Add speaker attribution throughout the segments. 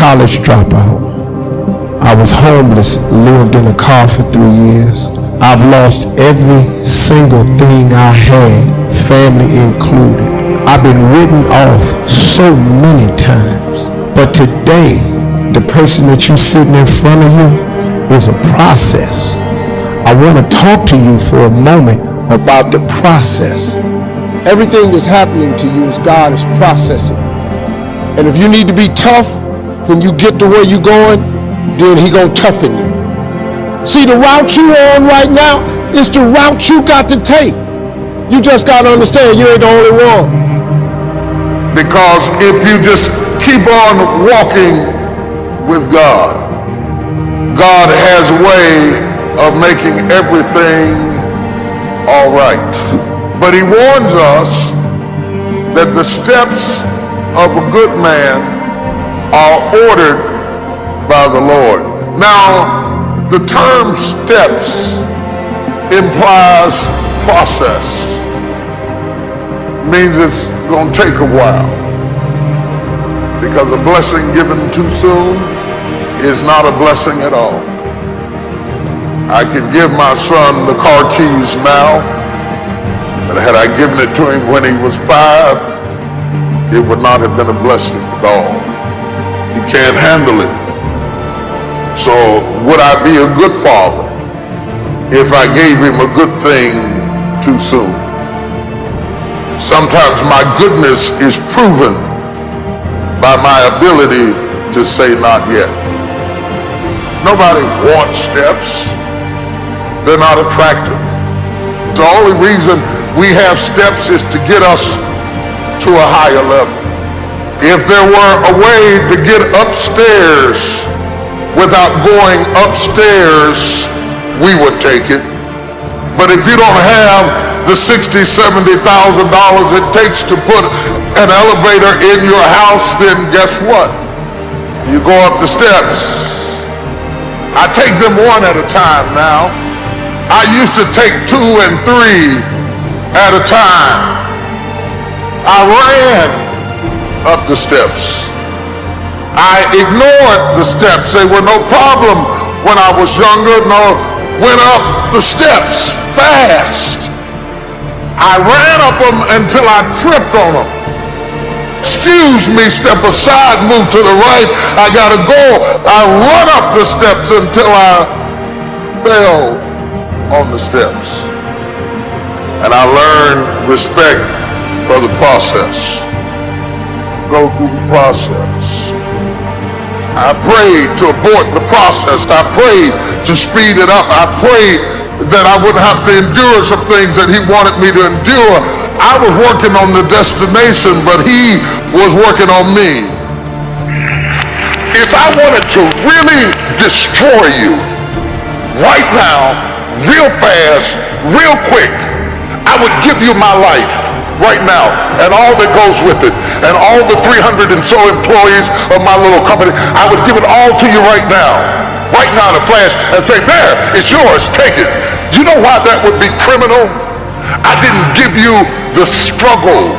Speaker 1: college dropout. I was homeless, lived in a car for 3 years. I've lost every single thing I had, family included. I've been written off so many times. But today, the person that you're sitting in front of you is a process. I want to talk to you for a moment about the process. Everything that's happening to you is God is processing. And if you need to be tough when you get to where you're going, then He gonna toughen you. See, the route you on right now is the route you got to take. You just got to understand you ain't the only one.
Speaker 2: Because if you just keep on walking with God, God has a way of making everything all right. But He warns us that the steps of a good man are ordered by the Lord. Now, the term steps implies process. Means it's going to take a while. Because a blessing given too soon is not a blessing at all. I can give my son the car keys now, but had I given it to him when he was 5, it would not have been a blessing at all. He can't handle it. So would I be a good father if I gave him a good thing too soon? Sometimes my goodness is proven by my ability to say not yet. Nobody wants steps. They're not attractive. The only reason we have steps is to get us to a higher level. If there were a way to get upstairs without going upstairs, we would take it. But if you don't have the $60,000, $70,000 it takes to put an elevator in your house, then guess what? You go up the steps. I take them one at a time now. I used to take 2 and 3 at a time. I ran up the steps. I ignored the steps. They were no problem when I was younger. No, went up the steps fast. I ran up them until I tripped on them. Excuse me, step aside, move to the right. I gotta go. I run up the steps until I fell on the steps. And I learned respect for the process. Go through the process. I prayed to abort the process. I prayed to speed it up. I prayed that I wouldn't have to endure some things that He wanted me to endure. I was working on the destination, but He was working on me. If I wanted to really destroy you right now, real fast, real quick, I would give you my life right now and all that goes with it and all the 300 and so employees of my little company. I would give it all to you right now in a flash, and say, there, it's yours, take it. You know why that would be criminal? I didn't give you the struggle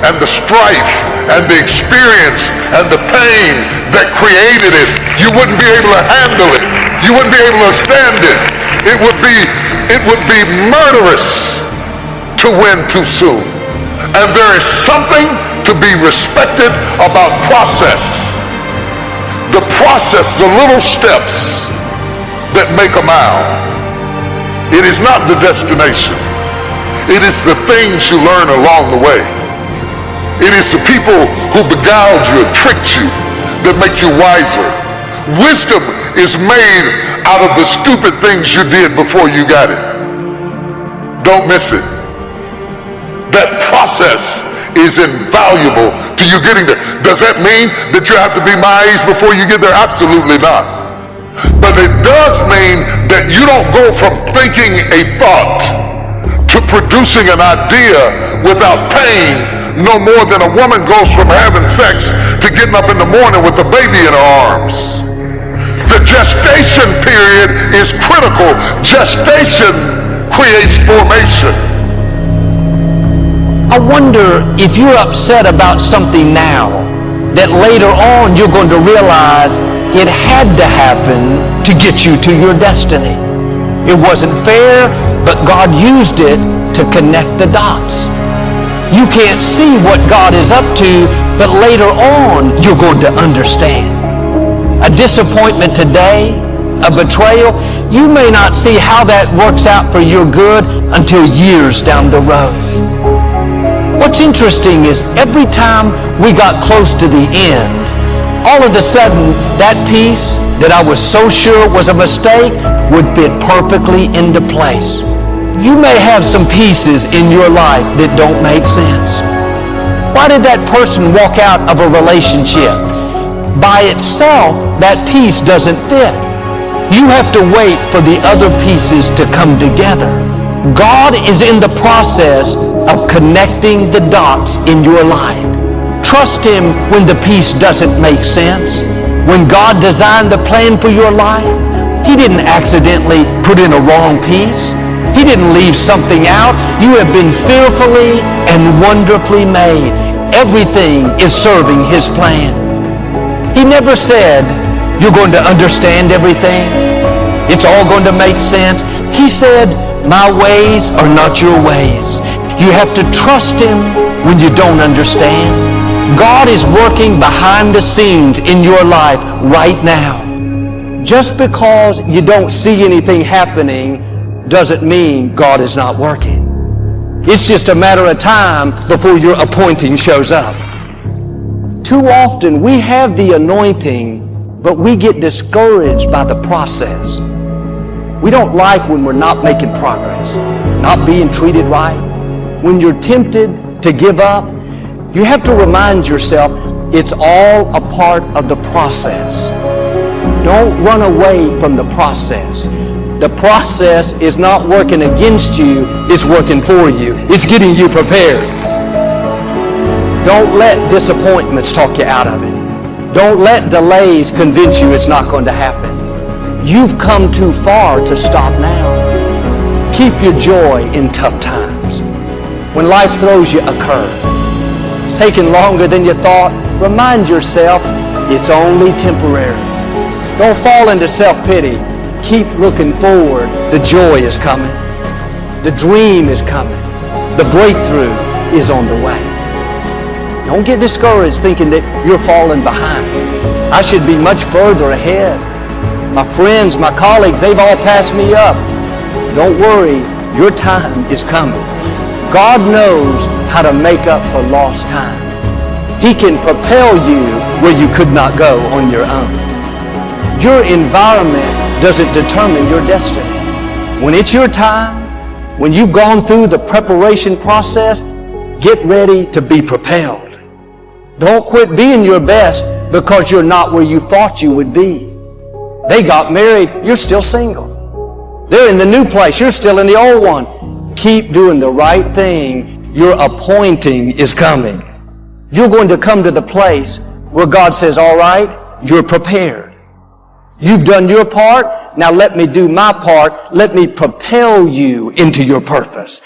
Speaker 2: and the strife and the experience and the pain that created it. You wouldn't be able to handle it. You wouldn't be able to stand it. It would be murderous to win too soon. And there is something to be respected about process. The process, the little steps that make a mile. It is not the destination. It is the things you learn along the way. It is the people who beguiled you and tricked you that make you wiser. Wisdom is made out of the stupid things you did before you got it. Don't miss it. That process is invaluable to you getting there. Does that mean that you have to be my age before you get there? Absolutely not. But it does mean that you don't go from thinking a thought to producing an idea without pain no more than a woman goes from having sex to getting up in the morning with a baby in her arms. The gestation period is critical. Gestation creates formation.
Speaker 3: I wonder if you're upset about something now that later on you're going to realize it had to happen to get you to your destiny. It wasn't fair, but God used it to connect the dots. You can't see what God is up to, but later on you're going to understand. A disappointment today, a betrayal, you may not see how that works out for your good until years down the road. What's interesting is every time we got close to the end, all of a sudden that piece that I was so sure was a mistake would fit perfectly into place. You may have some pieces in your life that don't make sense. Why did that person walk out of a relationship? By itself, that piece doesn't fit. You have to wait for the other pieces to come together. God is in the process of connecting the dots in your life. Trust Him when the piece doesn't make sense. When God designed the plan for your life, He didn't accidentally put in a wrong piece. He didn't leave something out. You have been fearfully and wonderfully made. Everything is serving His plan. He never said, you're going to understand everything. It's all going to make sense. He said, my ways are not your ways. You have to trust Him when you don't understand. God is working behind the scenes in your life right now. Just because you don't see anything happening doesn't mean God is not working. It's just a matter of time before your appointing shows up. Too often we have the anointing, but we get discouraged by the process. We don't like when we're not making progress, not being treated right. When you're tempted to give up, you have to remind yourself it's all a part of the process. Don't run away from the process. The process is not working against you, it's working for you. It's getting you prepared. Don't let disappointments talk you out of it. Don't let delays convince you it's not going to happen. You've come too far to stop now. Keep your joy in tough times. When life throws you a curve, it's taking longer than you thought, remind yourself it's only temporary. Don't fall into self-pity. Keep looking forward. The joy is coming. The dream is coming. The breakthrough is on the way. Don't get discouraged thinking that you're falling behind. I should be much further ahead. My friends, my colleagues, they've all passed me up. Don't worry, your time is coming. God knows how to make up for lost time. He can propel you where you could not go on your own. Your environment doesn't determine your destiny. When it's your time, when you've gone through the preparation process, get ready to be propelled. Don't quit being your best because you're not where you thought you would be. They got married, you're still single. They're in the new place, you're still in the old one. Keep doing the right thing. Your appointing is coming. You're going to come to the place where God says, all right, you're prepared. You've done your part. Now let me do my part. Let me propel you into your purpose.